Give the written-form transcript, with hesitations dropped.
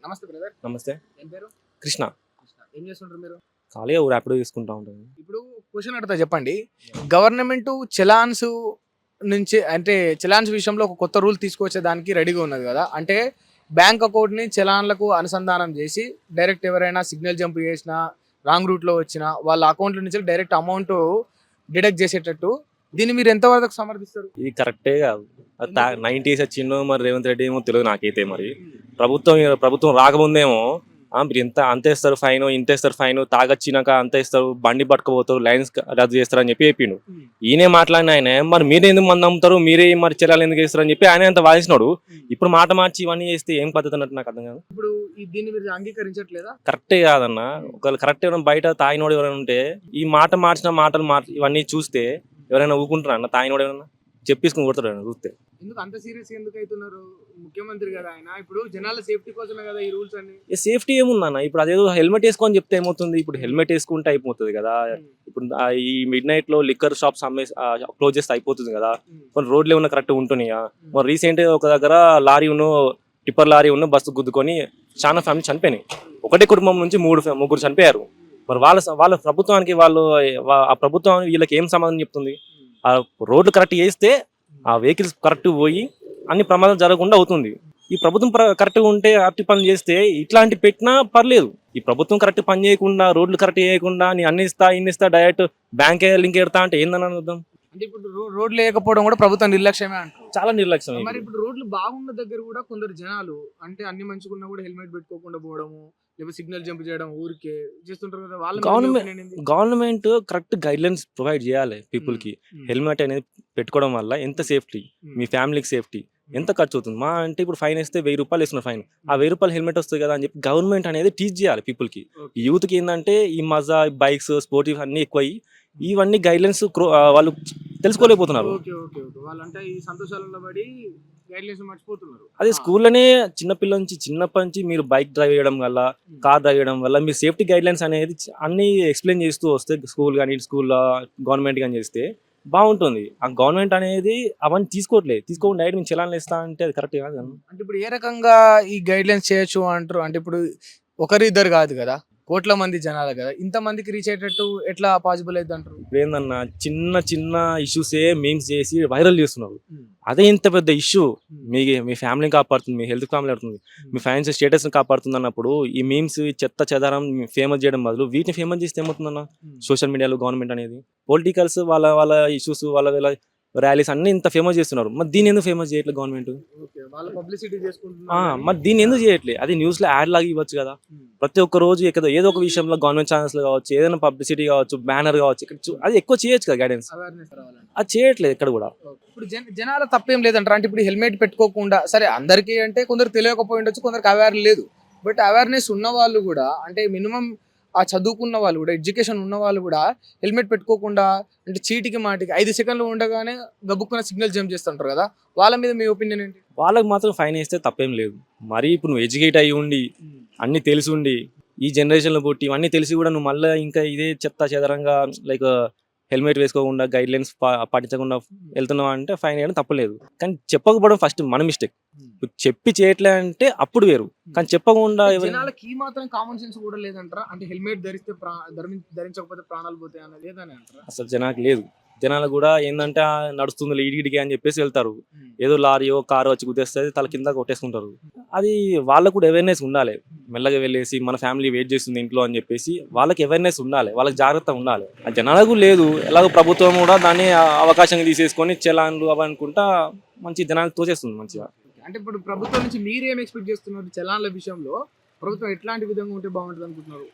నమస్తే బ్రదర్. నమస్తే. ఏం పేరు? కృష్ణ. కృష్ణ. ఏం చేస్తుంటారు మీరు? ఖాళీగా ర్యాపిడో తీసుకుంటా ఉంటాను. ఇప్పుడు క్వెషన్ అడుగుతా చెప్పండి. గవర్నమెంట్ చలాన్స్ నుంచి అంటే చలాన్స్ విషయంలో ఒక కొత్త రూల్ తీసుకొచ్చేదానికి రెడీగా ఉన్నది కదా. అంటే బ్యాంక్ అకౌంట్ని చలాన్లకు అనుసంధానం చేసి డైరెక్ట్ ఎవరైనా సిగ్నల్ జంప్ చేసినా రాంగ్ రూట్లో వచ్చినా వాళ్ళ అకౌంట్ల నుంచి డైరెక్ట్ అమౌంట్ డిడక్ట్ చేసేటట్టు దీన్ని మీరు ఎంతవరకు సమర్థిస్తారు? ఇది కరెక్టే కాదు. 90s వచ్చిండో మరి రేవంత్ రెడ్డి ఏమో తెలియదు నాకైతే. మరి ప్రభుత్వం రాకముందేమో మీరు అంత ఇస్తారు ఫైన్, ఇంత ఇస్తారు ఫైన్, తాగొచ్చినాక అంత ఇస్తారు, బండి పట్టుకుపోతారు, లైన్స్ రద్దు చేస్తారు అని చెప్పి చెప్పిండు. ఈయనే మాట్లాడిన ఆయన మరి మీరు ఎందుకు మంది అమ్ముతారు, మీరే మరి చెల్లాలి ఎందుకు ఇస్తారు అని చెప్పి ఆయన అంత వాదించినాడు. ఇప్పుడు మాట మార్చి ఇవన్నీ చేస్తే ఏం పద్ధతి అన్నట్టు నాకు అర్థం కాదు. ఇప్పుడు దీన్ని మీరు అంగీకరించట్లేదా? కరెక్టే కాదన్న. ఒకవేళ కరెక్ట్ ఎవరైనా బయట తాగినోడు ఎవరైనా ఉంటే ఈ మాట మార్చిన మాటలు ఇవన్నీ చూస్తే ఎవరైనా ఊకుంటారా అన్న? తాగినోడు ఎవరైనా చెప్పేసుకుని కొడతాడు ఆయన చూస్తే. ఎందుకు అంత సీరియస్ ఎందుకు అవుతున్నారు? ముఖ్యమంత్రి కదా ఆయన. ఇప్పుడు జనాల సేఫ్టీ కోసమే కదా ఈ రూల్స్ అన్ని. సేఫ్టీ ఏముందన్న? ఇప్పుడు అదేదో హెల్మెట్ వేసుకొని చెప్తే ఏమవుతుంది? ఇప్పుడు హెల్మెట్ వేసుకుంటే అయిపోతుంది కదా. ఇప్పుడు ఈ మిడ్ నైట్ లో లిక్కర్ షాప్స్ క్లోజ్ చేస్తే అయిపోతుంది కదా. కొన్ని రోడ్లు ఏమన్నా కరెక్ట్ ఉంటున్నాయా? మరి రీసెంట్ ఒక దగ్గర టిప్పర్ లారీ బస్సు గుద్దుకొని చాలా ఫ్యామిలీ చనిపోయినాయి. ఒకటే కుటుంబం నుంచి ముగ్గురు చనిపోయారు. మరి వాళ్ళ ప్రభుత్వానికి ఆ ప్రభుత్వం వీళ్ళకి ఏం సమాధానం చెప్తుంది? ఆ రోడ్లు కరెక్ట్ చేస్తే ఆ వెహికల్స్ కరెక్ట్ పోయి అన్ని ప్రమాదాలు జరగకుండా అవుతుంది. ఈ ప్రభుత్వం కరెక్ట్గా ఉంటే కరెక్ట్ పని చేస్తే ఇట్లాంటి పెట్టినా పర్లేదు. ఈ ప్రభుత్వం కరెక్ట్ పని చేయకుండా, రోడ్లు కరెక్ట్ చేయకుండా నీ అన్ని ఇస్తా డైరెక్ట్ బ్యాంకే లింక్ ఎడతా అంటే ఏందని అర్థం? అంటే ఇప్పుడు రోడ్లు లేకపోవడం కూడా ప్రభుత్వం నిర్లక్ష్యమే అంటారు. చాలా నిర్లక్ష్యం. మరి ఇప్పుడు రోడ్లు బాగున్న దగ్గర కూడా కొందరు జనాలు అంటే అన్ని మంచిగున్నా కూడా హెల్మెట్ పెట్టుకోకుండా పోవడము, లేకపోతే సిగ్నల్ జంప్ చేయడం ఊరికే చేస్తుంటారు కదా. Government correct guide lines provide చేయాలి పీపుల్ కి. హెల్మెట్ అనేది పెట్టుకోవడం వల్ల ఎంత సేఫ్టీ, మీ ఫ్యామిలీకి సేఫ్టీ, ఎంత ఖర్చు అవుతుంది మా అంటే ఇప్పుడు ఫైన్ వేస్తే 1000 రూపాయలు వేస్తున్నారు ఫైన్. ఆ 1000 రూపాయలు హెల్మెట్ వస్తుంది కదా అని చెప్పి గవర్నమెంట్ అనేది టీచ్ చేయాలి పీపుల్ కి. యూత్ కి ఏంటంటే ఈ మజా, బైక్స్, స్పోర్టివ్ అన్ని ఎక్కువ ఇవన్నీ గైడ్ లైన్స్ వాళ్ళు తెలుసుకోలేకపోతున్నారు. అదే స్కూల్లోనే చిన్నప్పటి నుంచి మీరు బైక్ డ్రైవ్ చేయడం వల్ల, కార్ డ్రైవ్ చేయడం వల్ల మీ సేఫ్టీ గైడ్ లైన్స్ అనేది అన్ని ఎక్స్ప్లెయిన్ చేస్తూ వస్తే స్కూల్లో గవర్నమెంట్ కానీ చేస్తే బాగుంటుంది. ఆ గవర్నమెంట్ అనేది అవన్నీ తీసుకోకుండా డైరెక్ట్ మేము చలాన్లు ఇస్తా అంటే అది కరెక్ట్ కాదు. అంటే ఇప్పుడు ఏ రకంగా ఈ గైడ్ లైన్స్ చేయొచ్చు అంటారు? అంటే ఇప్పుడు ఒకరిద్దరు కాదు కదా, కోట్ల మంది జనాలు కదా, ఇంత మందికి రీచ్ అయ్యేటట్టు ఎట్లా పాసిబుల్ అవుతుంది అంటారు? ఇప్పుడు ఏందన్నా చిన్న ఇష్యూసే మీమ్స్ చేసి వైరల్ చేస్తున్నారు. అదే ఇంత పెద్ద ఇష్యూ మీ ఫ్యామిలీని కాపాడుతుంది, మీ హెల్త్ ఫ్యామిలీ అవుతుంది, మీ ఫైనాన్షియల్ స్టేటస్ కాపాడుతుంది అన్నప్పుడు ఈ మీమ్స్ చెత్త చెదారం ఫేమస్ చేయడం బదులు వీటిని ఫేమస్ చేస్తే ఏమవుతుందన్న? సోషల్ మీడియాలో గవర్నమెంట్ అనేది పొలిటికల్స్ వాళ్ళ ఇష్యూస్ వాళ్ళ ర్యాలీస్ అన్ని ఇంత ఫేమస్ చేస్తున్నారు. మరి దీన్ని ఎందుకు ఫేమస్ చేయట్లేదు గవర్నమెంట్? మరి దీన్ని ఎందుకు చేయట్లేదు? అది న్యూస్ లో యాడ్ లాగా ఇవ్వచ్చు కదా. ప్రతి ఒక్క రోజు ఏదో ఒక విషయంలో గవర్నమెంట్ ఛానల్స్ లో కావచ్చు, ఏదైనా పబ్లిసిటీ కావచ్చు, బ్యానర్ కావచ్చు, అది ఎక్కువ చేయొచ్చు కదా గైడెన్స్. అది చేయట్లేదు ఎక్కడ కూడా. ఇప్పుడు జనాల తప్పేం లేదంటారు. అంటే ఇప్పుడు హెల్మెట్ పెట్టుకోకుండా సరే అందరికీ అంటే కొందరు తెలియకపోయి ఉండొచ్చు, కొందరికి అవేర్ లేదు. బట్ అవేర్నెస్ ఉన్న వాళ్ళు కూడా అంటే మినిమం ఆ చదువుకున్న వాళ్ళు కూడా, ఎడ్యుకేషన్ ఉన్న వాళ్ళు కూడా హెల్మెట్ పెట్టుకోకుండా అంటే చీటికి మాటికి 5 సెకండ్లు ఉండగానే గబుక్కున సిగ్నల్ జంప్ చేస్తుంటారు కదా, వాళ్ళ మీద మీ ఒపీనియన్ ఏంటి? వాళ్ళకి మాత్రం ఫైన్ వేస్తే తప్పేం లేదు. మరి ఇప్పుడు నువ్వు ఎడ్యుకేట్ అయ్యి ఉండి అన్ని తెలిసి ఉండి ఈ జనరేషన్లో పుట్టి ఇవన్నీ తెలిసి కూడా నువ్వు మళ్ళీ ఇంకా ఇదే చెత్త చెదరంగా లైక్ హెల్మెట్ వేసుకోకుండా గైడ్ లైన్స్ పాటించకుండా వెళ్తున్నావు అంటే ఫైన్ వేయడం తప్పలేదు. కానీ చెప్పకపోవడం ఫస్ట్ మన మిస్టేక్. చెప్పి చేయట్లే అంటే అప్పుడు వేరు, కానీ చెప్పకుండా జనాలకి మాత్రం కామన్ సెన్స్ కూడా లేదంటారా? అంటే హెల్మెట్ ధరించకపోతే ప్రాణాలు పోతాయి అన్నది లేదని అంటారా? అసలు జనాలకు లేదు. జనాలు కూడా ఏంటంటే నడుస్తుంది ఇడికి అని చెప్పేసి వెళ్తారు. ఏదో లారీయో కారు వచ్చి గుద్దేస్తుంది, తల కింద కొట్టేసుకుంటారు. అది వాళ్ళకు కూడా అవేర్నెస్ ఉండాలి. మెల్లగా వెళ్ళేసి మన ఫ్యామిలీ వెయిట్ చేస్తుంది ఇంట్లో అని చెప్పేసి వాళ్ళకి అవేర్నెస్ ఉండాలి, వాళ్ళకి జాగ్రత్త ఉండాలి. ఆ జనాలకు లేదు. ఎలాగో ప్రభుత్వం కూడా దాన్ని అవకాశంగా తీసేసుకొని చలాన్లు అవి అనుకుంటా మంచి జనాలకు తోచేస్తుంది మంచిగా. అంటే ఇప్పుడు ప్రభుత్వం నుంచి మీరు ఏం ఎక్స్పెక్ట్ చేస్తున్నారు చలాన్ల విషయంలో? ప్రభుత్వం ఎట్లాంటి విధంగా ఉంటే బాగుంటుంది అనుకుంటున్నారు?